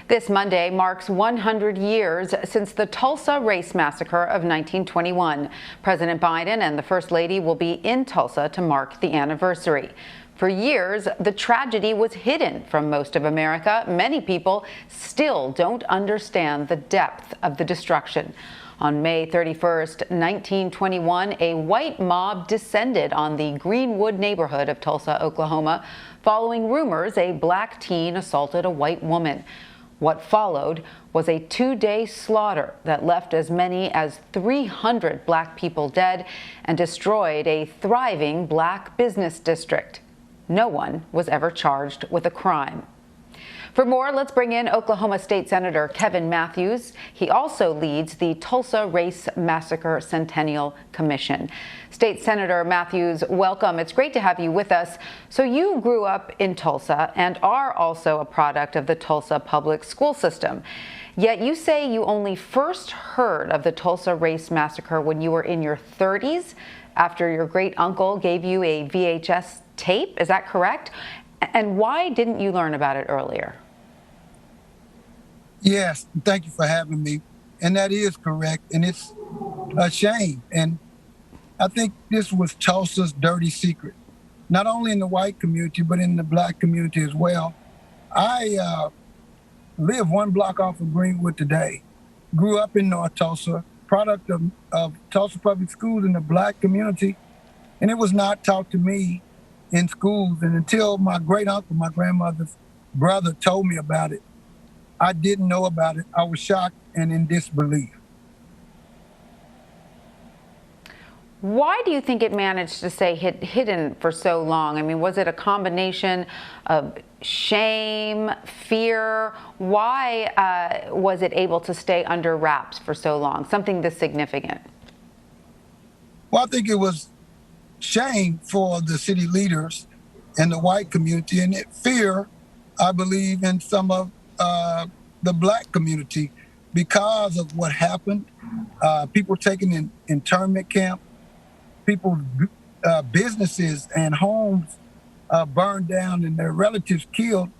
This Monday marks 100 years since the Tulsa Race Massacre of 1921. President Biden and the First Lady will be in Tulsa to mark the anniversary. For years, the tragedy was hidden from most of America. Many people still don't understand the depth of the destruction. On May 31st, 1921, a white mob descended on the Greenwood neighborhood of Tulsa, Oklahoma, following rumors a black teen assaulted a white woman. What followed was a two-day slaughter that left as many as 300 black people dead and destroyed a thriving black business district. No one was ever charged with a crime. For more, let's bring in Oklahoma State Senator Kevin Matthews. He also leads the Tulsa Race Massacre Centennial Commission. State Senator Matthews, welcome. It's great to have you with us. So you grew up in Tulsa and are also a product of the Tulsa public school system. Yet you say you only first heard of the Tulsa Race Massacre when you were in your 30s, after your great uncle gave you a VHS tape. Is that correct? And why didn't you learn about it earlier? Yes, thank you for having me. And that is correct. And it's a shame. And I think this was Tulsa's dirty secret, not only in the white community, but in the black community as well. I live one block off of Greenwood today, grew up in North Tulsa, product of Tulsa Public Schools in the black community. And it was not taught to me in schools. And until my great uncle, my grandmother's brother, told me about it, I didn't know about it. I was shocked and in disbelief. Why do you think it managed to stay hidden for so long? I mean, was it a combination of shame, fear? Why was it able to stay under wraps for so long, something this significant? Well, I think it was shame for the city leaders and the white community, and fear, I believe, in some of the black community because of what happened. People taken in internment camp, people's businesses and homes burned down and their relatives killed.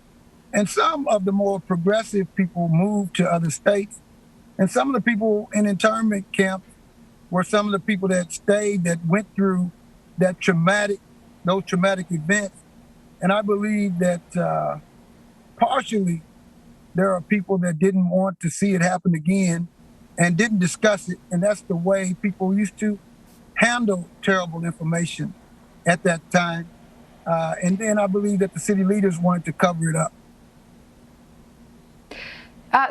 And some of the more progressive people moved to other states. And some of the people in internment camps were some of the people that stayed, that went through those traumatic events. And I believe that partially there are people that didn't want to see it happen again and didn't discuss it. And that's the way people used to handle terrible information at that time. And then I believe that the city leaders wanted to cover it up.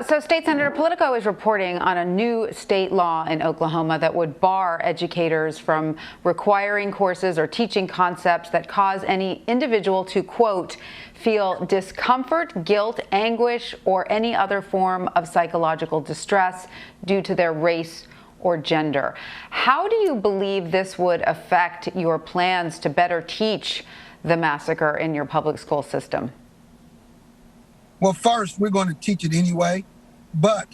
So State Senator, Politico is reporting on a new state law in Oklahoma that would bar educators from requiring courses or teaching concepts that cause any individual to, quote, feel discomfort, guilt, anguish, or any other form of psychological distress due to their race or gender. How do you believe this would affect your plans to better teach the massacre in your public school system? Well, first, we're going to teach it anyway. But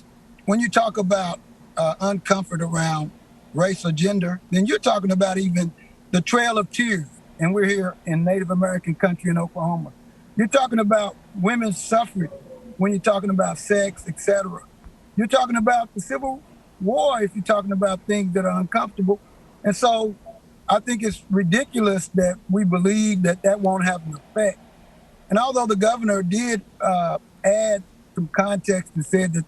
when you talk about uncomfort around race or gender, then you're talking about even the Trail of Tears. And we're here in Native American country in Oklahoma. You're talking about women's suffrage when you're talking about sex, etc. You're talking about the Civil War if you're talking about things that are uncomfortable. And so I think it's ridiculous that we believe that that won't have an effect. And although the governor did add some context and said that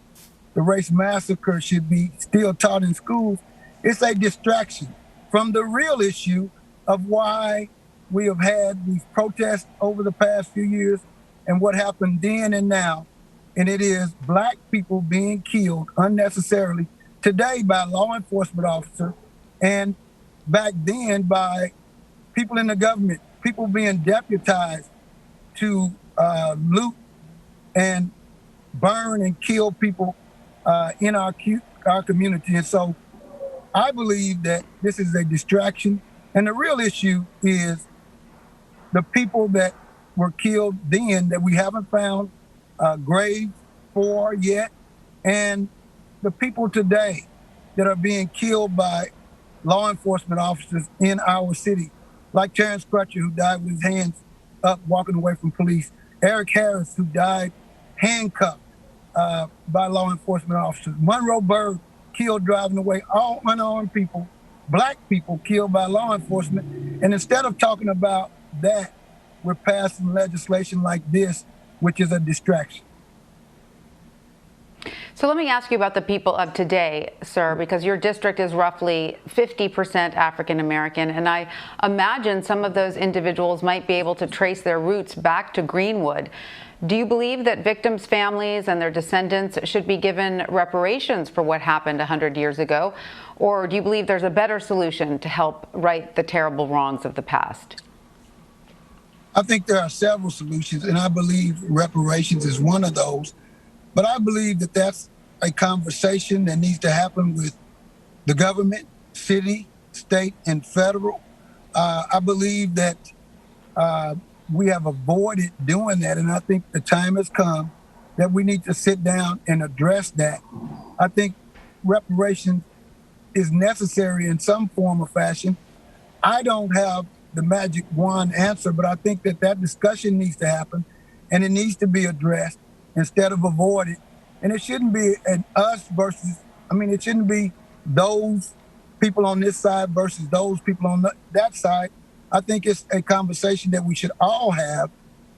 the race massacre should be still taught in schools, it's a distraction from the real issue of why we have had these protests over the past few years and what happened then and now. And it is black people being killed unnecessarily today by law enforcement officers, and back then by people in the government, people being deputized to loot and burn and kill people in our community. And so I believe that this is a distraction. And the real issue is the people that were killed then that we haven't found graves for yet, and the people today that are being killed by law enforcement officers in our city, like Terrence Crutcher, who died with his hands up walking away from police, Eric Harris, who died handcuffed by law enforcement officers. Monroe Berg killed driving away, all unarmed people, black people killed by law enforcement. And instead of talking about that, we're passing legislation like this, which is a distraction. So let me ask you about the people of today, sir, because your district is roughly 50% African American, and I imagine some of those individuals might be able to trace their roots back to Greenwood. Do you believe that victims' families and their descendants should be given reparations for what happened 100 years ago? Or do you believe there's a better solution to help right the terrible wrongs of the past? I think there are several solutions, and I believe reparations is one of those. But I believe that that's a conversation that needs to happen with the government, city, state, and federal. I believe that we have avoided doing that, and I think the time has come that we need to sit down and address that. I think reparations is necessary in some form or fashion. I don't have the magic wand answer, but I think that that discussion needs to happen, and it needs to be addressed instead of avoided. And it shouldn't be an us versus, it shouldn't be those people on this side versus those people on that side. I think it's a conversation that we should all have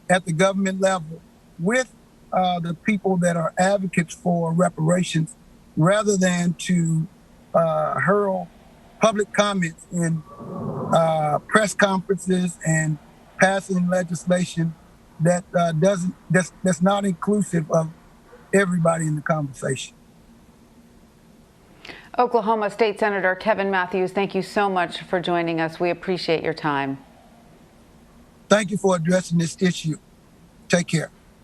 at the government level with the people that are advocates for reparations, rather than to hurl public comments in press conferences and passing legislation that that's not inclusive of everybody in the conversation. Oklahoma State Senator Kevin Matthews, thank you so much for joining us. We appreciate your time. Thank you for addressing this issue. Take care.